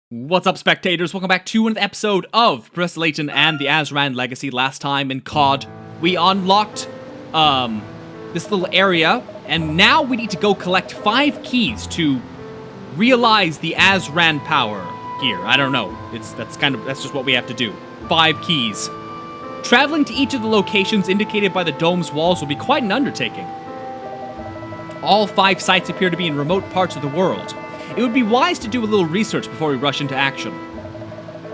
What's up, spectators? Welcome back to another episode of Professor Layton and the Azran Legacy. Last time in COD, we unlocked this little area, and now we need to go collect 5 keys to realize the Azran power here. I don't know. That's just what we have to do. 5 keys. Traveling to each of the locations indicated by the dome's walls will be quite an undertaking. All 5 sites appear to be in remote parts of the world. It would be wise to do a little research before we rush into action.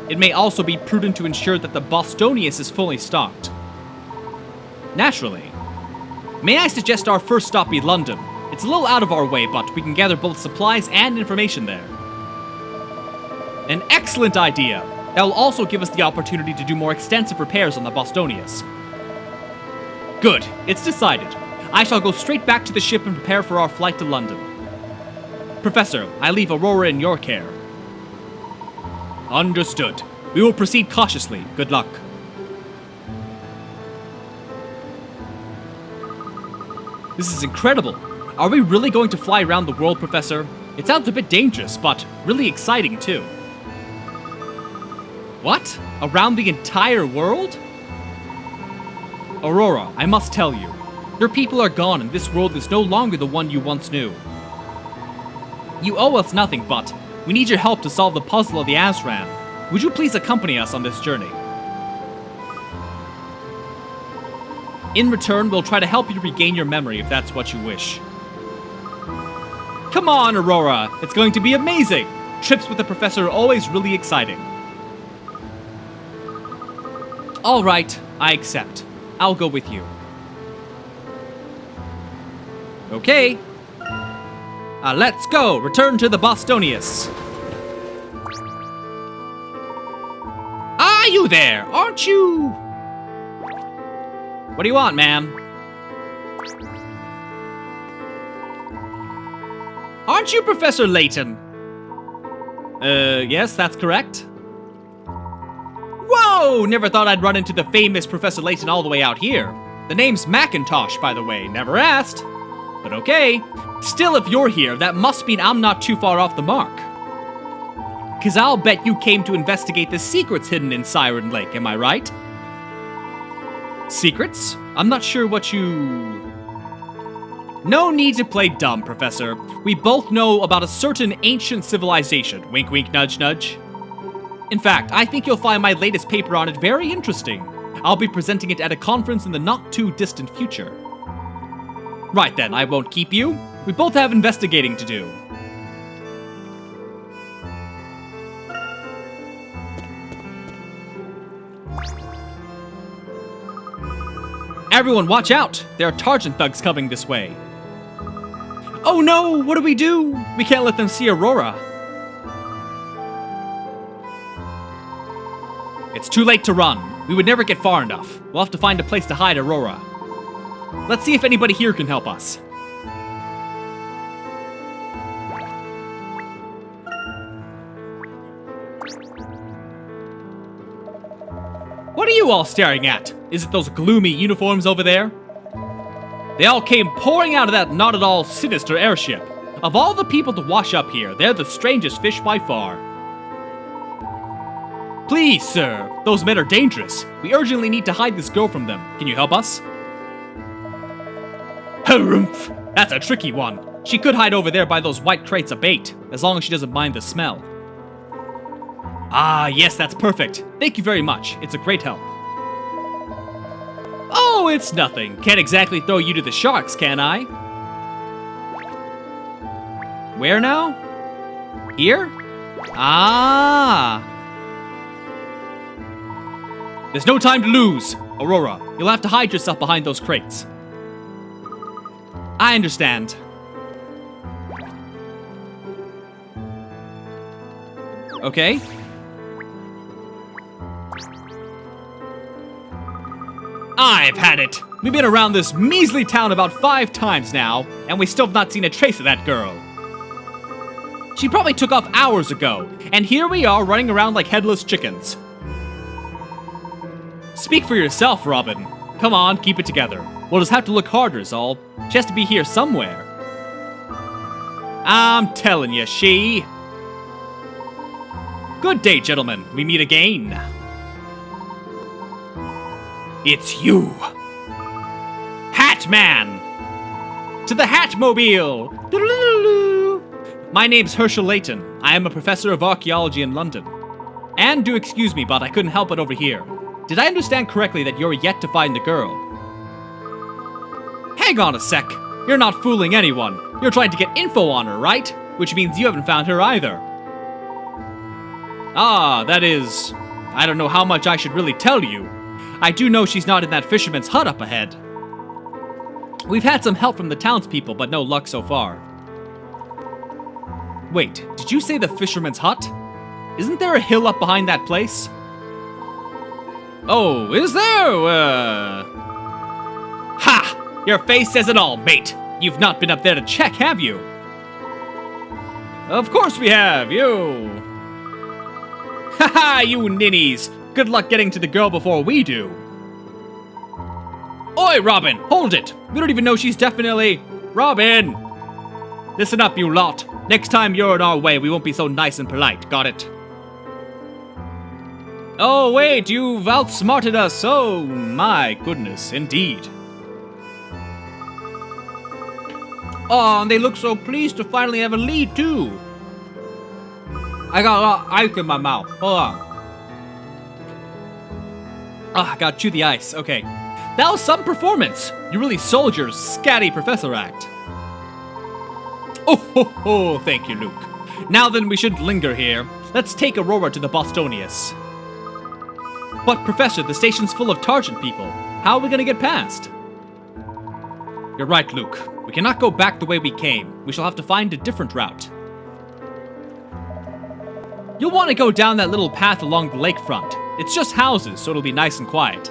It may also be prudent to ensure that the Bostonius is fully stocked. Naturally. May I suggest our first stop be London? It's a little out of our way, but we can gather both supplies and information there. An excellent idea! That will also give us the opportunity to do more extensive repairs on the Bostonius. Good, it's decided. I shall go straight back to the ship and prepare for our flight to London. Professor, I leave Aurora in your care. Understood. We will proceed cautiously. Good luck. This is incredible. Are we really going to fly around the world, Professor? It sounds a bit dangerous, but really exciting too. What? Around the entire world? Aurora, I must tell you. Your people are gone and this world is no longer the one you once knew. You owe us nothing, but we need your help to solve the puzzle of the Azran. Would you please accompany us on this journey? In return, we'll try to help you regain your memory if that's what you wish. Come on, Aurora! It's going to be amazing! Trips with the Professor are always really exciting. Alright, I accept. I'll go with you. Okay. Let's go! Return to the Bostonius! Are you there? Aren't you? What do you want, man? Aren't you Professor Layton? Yes, that's correct. Whoa! Never thought I'd run into the famous Professor Layton all the way out here. The name's Macintosh, by the way. Never asked. But okay. Still, if you're here, that must mean I'm not too far off the mark. 'Cause I'll bet you came to investigate the secrets hidden in Siren Lake, am I right? Secrets? I'm not sure what you... No need to play dumb, Professor. We both know about a certain ancient civilization. Wink, wink, nudge, nudge. In fact, I think you'll find my latest paper on it very interesting. I'll be presenting it at a conference in the not-too-distant future. Right then, I won't keep you. We both have investigating to do. Everyone, watch out! There are Targent thugs coming this way. Oh no! What do? We can't let them see Aurora. It's too late to run. We would never get far enough. We'll have to find a place to hide Aurora. Let's see if anybody here can help us. What are you all staring at? Is it those gloomy uniforms over there? They all came pouring out of that not-at-all sinister airship. Of all the people to wash up here, they're the strangest fish by far. Please, sir, those men are dangerous. We urgently need to hide this girl from them. Can you help us? Harumph! That's a tricky one. She could hide over there by those white crates of bait, as long as she doesn't mind the smell. Ah, yes, that's perfect. Thank you very much. It's a great help. Oh, it's nothing. Can't exactly throw you to the sharks, can I? Where now? Here? Ah! There's no time to lose. Aurora, you'll have to hide yourself behind those crates. I understand. Okay. I've had it! We've been around this measly town about 5 times now, and we still have not seen a trace of that girl. She probably took off hours ago, and here we are running around like headless chickens. Speak for yourself, Robin. Come on, keep it together. We'll just have to look harder is all. She has to be here somewhere. I'm telling you, she... Good day, gentlemen. We meet again. It's you. Hatman! To the Hatmobile! My name's Herschel Layton. I am a professor of archaeology in London. And do excuse me, but I couldn't help it over here. Did I understand correctly that you're yet to find the girl? Hang on a sec. You're not fooling anyone. You're trying to get info on her, right? Which means you haven't found her either. Ah, that is... I don't know how much I should really tell you. I do know she's not in that fisherman's hut up ahead. We've had some help from the townspeople, but no luck so far. Wait, did you say the fisherman's hut? Isn't there a hill up behind that place? Oh, is there? Ha! Your face says it all, mate. You've not been up there to check, have you? Of course we have, you. Haha, you ninnies. Good luck getting to the girl before we do. Oi, Robin, hold it. We don't even know she's definitely... Robin! Listen up, you lot. Next time you're in our way, we won't be so nice and polite, got it? Oh, wait, you've outsmarted us. Oh, my goodness, indeed. Oh, and they look so pleased to finally have a lead, too. I got a lot of ice in my mouth. Hold on. Ah, gotta chew the ice. Okay. That was some performance. You really sold your scatty professor act. Oh, ho, ho. Thank you, Luke. Now then, we shouldn't linger here. Let's take Aurora to the Bostonius. But, Professor, the station's full of Targent people. How are we gonna get past? You're right, Luke. We cannot go back the way we came. We shall have to find a different route. You'll want to go down that little path along the lakefront. It's just houses, so it'll be nice and quiet.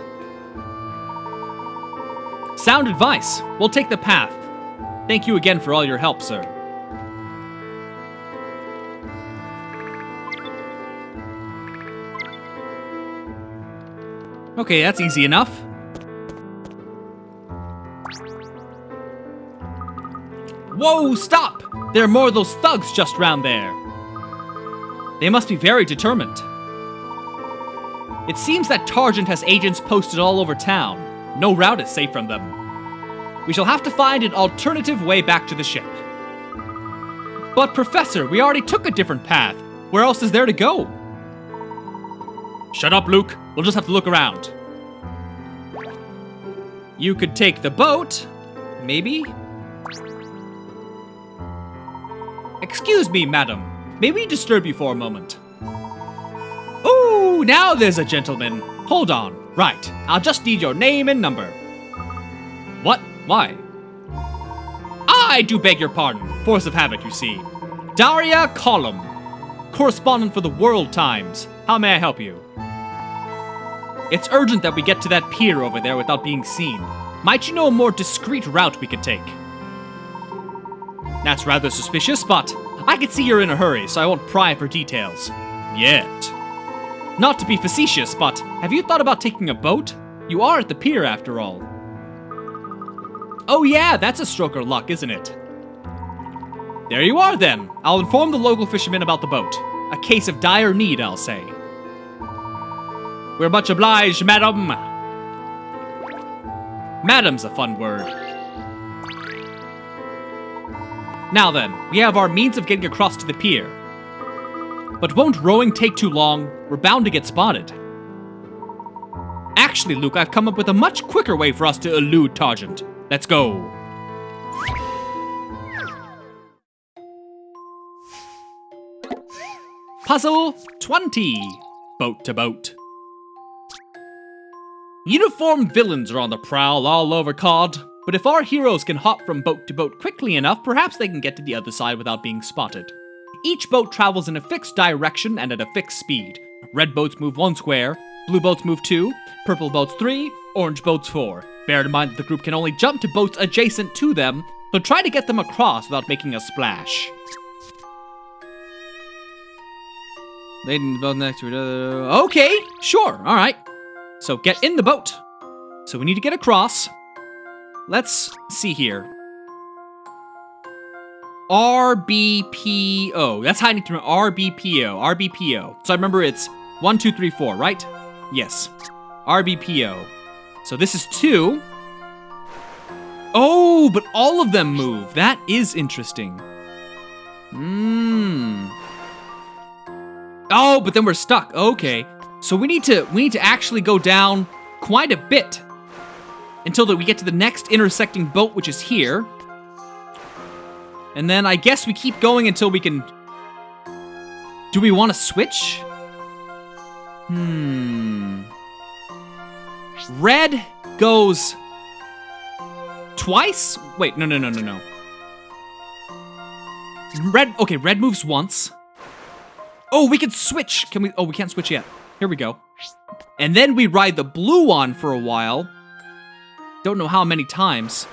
Sound advice. We'll take the path. Thank you again for all your help, sir. Okay, that's easy enough. Whoa, stop! There are more of those thugs just round there. They must be very determined. It seems that Targent has agents posted all over town. No route is safe from them. We shall have to find an alternative way back to the ship. But Professor, we already took a different path. Where else is there to go? Shut up, Luke. We'll just have to look around. You could take the boat, maybe? Excuse me, madam. May we disturb you for a moment? Ooh, now there's a gentleman. Hold on. Right, I'll just need your name and number. What? Why? I do beg your pardon. Force of habit, you see. Daria Column, correspondent for the World Times. How may I help you? It's urgent that we get to that pier over there without being seen. Might you know a more discreet route we could take? That's rather suspicious, but I can see you're in a hurry, so I won't pry for details. Yet. Not to be facetious, but have you thought about taking a boat? You are at the pier, after all. Oh yeah, that's a stroke of luck, isn't it? There you are, then. I'll inform the local fishermen about the boat. A case of dire need, I'll say. We're much obliged, madam. Madam's a fun word. Now then, we have our means of getting across to the pier. But won't rowing take too long? We're bound to get spotted. Actually, Luke, I've come up with a much quicker way for us to elude Targent. Let's go. Puzzle 20. Boat to boat. Uniformed villains are on the prowl all over COD, but if our heroes can hop from boat to boat quickly enough, perhaps they can get to the other side without being spotted. Each boat travels in a fixed direction and at a fixed speed. Red boats move 1 square, blue boats move 2, purple boats 3, orange boats 4. Bear in mind that the group can only jump to boats adjacent to them, so try to get them across without making a splash. Laden boat next to okay, sure, alright. So get in the boat. So we need to get across. Let's see here. RBPO. That's how I need to remember. RBPO. So I remember it's 1, 2, 3, 4, right? Yes. RBPO. So this is 2. Oh, but all of them move. That is interesting. Oh, but then we're stuck. Okay. So we need to actually go down quite a bit until we get to the next intersecting boat, which is here. And then I guess we keep going until we can... Do we want to switch? Red goes... twice? Wait, no. Red moves once. Oh, we can switch. Can we? Oh, we can't switch yet. Here we go. And then we ride the blue one for a while. Don't know how many times.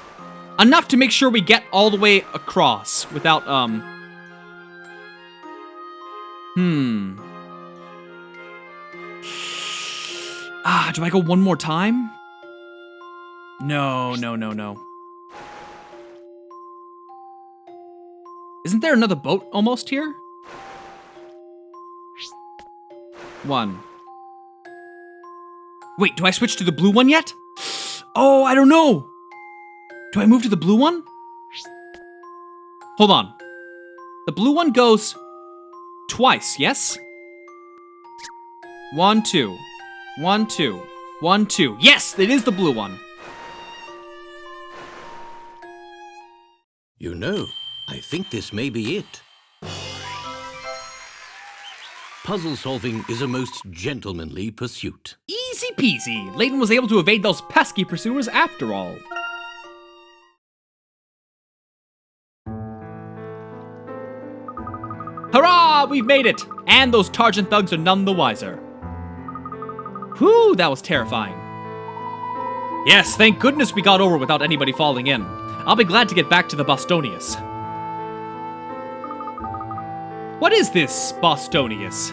Enough to make sure we get all the way across without, do I go one more time? No. Isn't there another boat almost here? 1. Wait, do I switch to the blue one yet? Oh, I don't know. Do I move to the blue one? Hold on. The blue one goes twice, yes? 1, 2. 1, 2. 1, 2. Yes, it is the blue one. You know, I think this may be it. Puzzle solving is a most gentlemanly pursuit. Easy peasy. Layton was able to evade those pesky pursuers after all. Hurrah! We've made it! And those Targent thugs are none the wiser. Whew, that was terrifying. Yes, thank goodness we got over without anybody falling in. I'll be glad to get back to the Bostonius. What is this, Bostonius?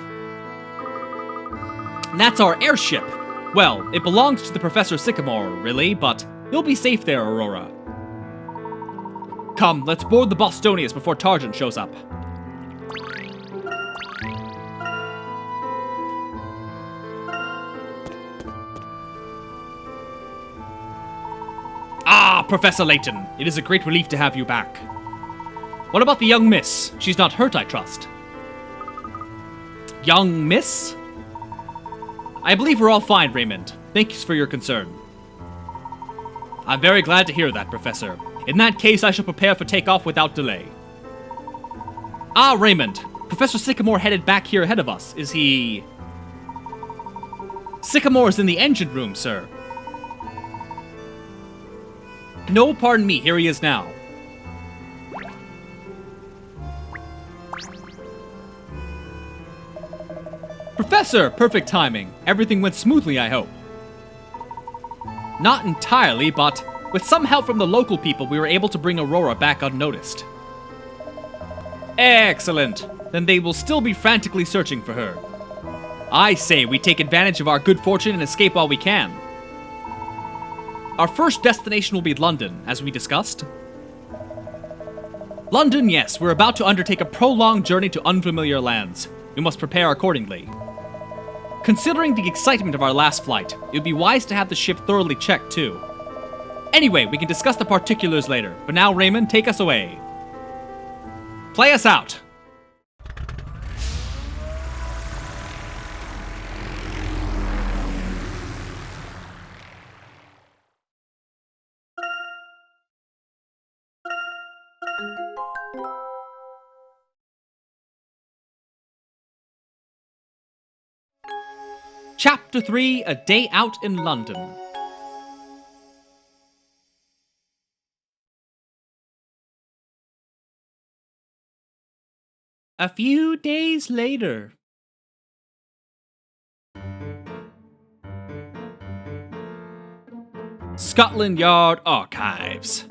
That's our airship. Well, it belongs to the Professor Sycamore, really, but you'll be safe there, Aurora. Come, let's board the Bostonius before Targent shows up. Ah, Professor Layton, it is a great relief to have you back. What about the young miss? She's not hurt, I trust. Young miss? I believe we're all fine, Raymond. Thanks for your concern. I'm very glad to hear that, Professor. In that case, I shall prepare for takeoff without delay. Ah, Raymond. Professor Sycamore headed back here ahead of us. Is he... Sycamore's in the engine room, sir. No, pardon me. Here he is now. Professor! Perfect timing. Everything went smoothly, I hope. Not entirely, but with some help from the local people, we were able to bring Aurora back unnoticed. Excellent. Then they will still be frantically searching for her. I say we take advantage of our good fortune and escape while we can. Our first destination will be London, as we discussed. London, yes. We're about to undertake a prolonged journey to unfamiliar lands. We must prepare accordingly. Considering the excitement of our last flight, it would be wise to have the ship thoroughly checked, too. Anyway, we can discuss the particulars later. For now, Raymond, take us away. Play us out. Chapter 3, A Day Out in London. A few days later. Scotland Yard Archives.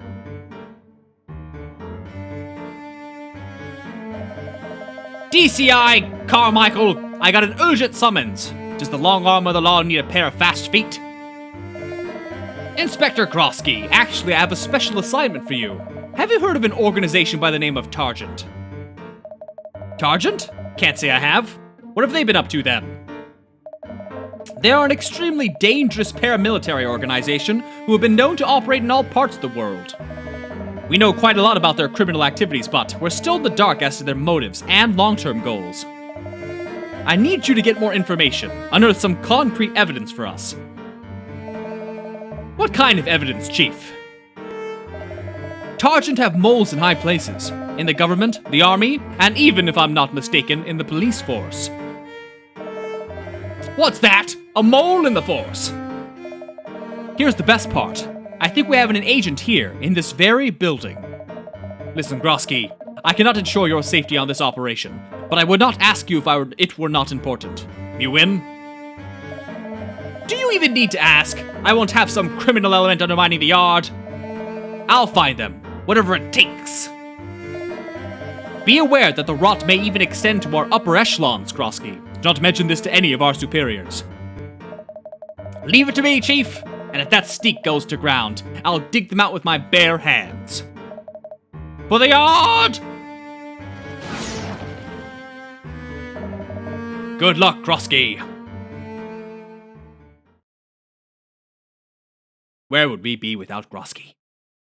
DCI Carmichael, I got an urgent summons. Does the long arm of the law need a pair of fast feet? Inspector Grosky, actually I have a special assignment for you. Have you heard of an organization by the name of Targent? Targent? Can't say I have. What have they been up to then? They are an extremely dangerous paramilitary organization who have been known to operate in all parts of the world. We know quite a lot about their criminal activities, but we're still in the dark as to their motives and long-term goals. I need you to get more information, unearth some concrete evidence for us. What kind of evidence, Chief? Targent have moles in high places, in the government, the army, and even, if I'm not mistaken, in the police force. What's that? A mole in the force? Here's the best part. I think we have an agent here, in this very building. Listen, Grosky, I cannot ensure your safety on this operation, but I would not ask you if it were not important. You win? Do you even need to ask? I won't have some criminal element undermining the yard. I'll find them, whatever it takes. Be aware that the rot may even extend to our upper echelons, Grosky. Do not mention this to any of our superiors. Leave it to me, Chief, and if that sneak goes to ground, I'll dig them out with my bare hands. For the yard! Good luck, Grosky. Where would we be without Grosky?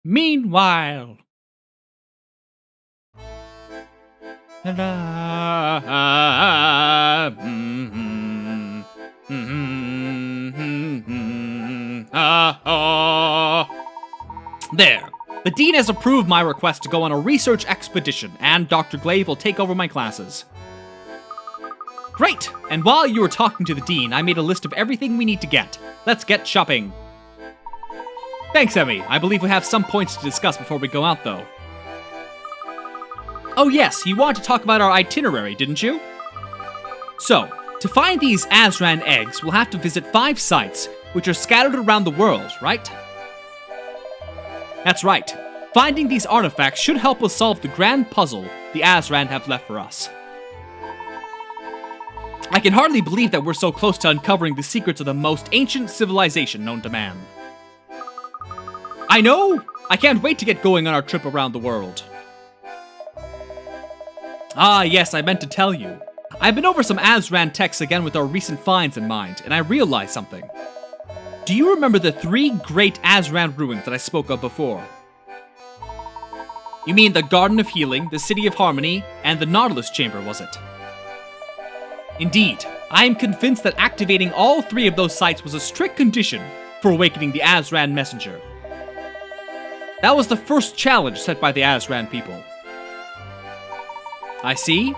Meanwhile... There. The Dean has approved my request to go on a research expedition, and Dr. Glaive will take over my classes. Great! And while you were talking to the Dean, I made a list of everything we need to get. Let's get shopping. Thanks, Emmy. I believe we have some points to discuss before we go out, though. Oh yes, you wanted to talk about our itinerary, didn't you? So, to find these Azran eggs, we'll have to visit 5 sites, which are scattered around the world, right? That's right. Finding these artifacts should help us solve the grand puzzle the Azran have left for us. I can hardly believe that we're so close to uncovering the secrets of the most ancient civilization known to man. I know! I can't wait to get going on our trip around the world. Ah, yes, I meant to tell you. I've been over some Azran texts again with our recent finds in mind, and I realized something. Do you remember the 3 great Azran ruins that I spoke of before? You mean the Garden of Healing, the City of Harmony, and the Nautilus Chamber, was it? Indeed, I am convinced that activating all 3 of those sites was a strict condition for awakening the Azran messenger. That was the first challenge set by the Azran people. I see.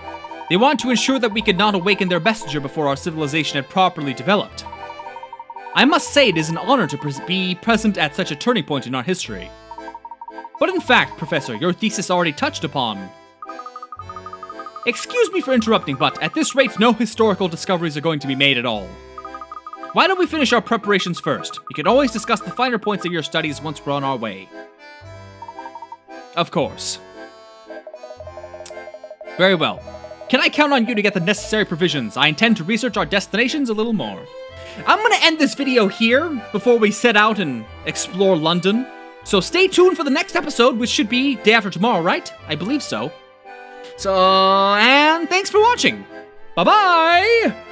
They want to ensure that we could not awaken their messenger before our civilization had properly developed. I must say it is an honor to be present at such a turning point in our history. But in fact, Professor, your thesis already touched upon... Excuse me for interrupting, but at this rate, no historical discoveries are going to be made at all. Why don't we finish our preparations first? We can always discuss the finer points of your studies once we're on our way. Of course. Very well. Can I count on you to get the necessary provisions? I intend to research our destinations a little more. I'm gonna end this video here before we set out and explore London. So stay tuned for the next episode, which should be day after tomorrow, right? I believe so. And thanks for watching. Bye-bye!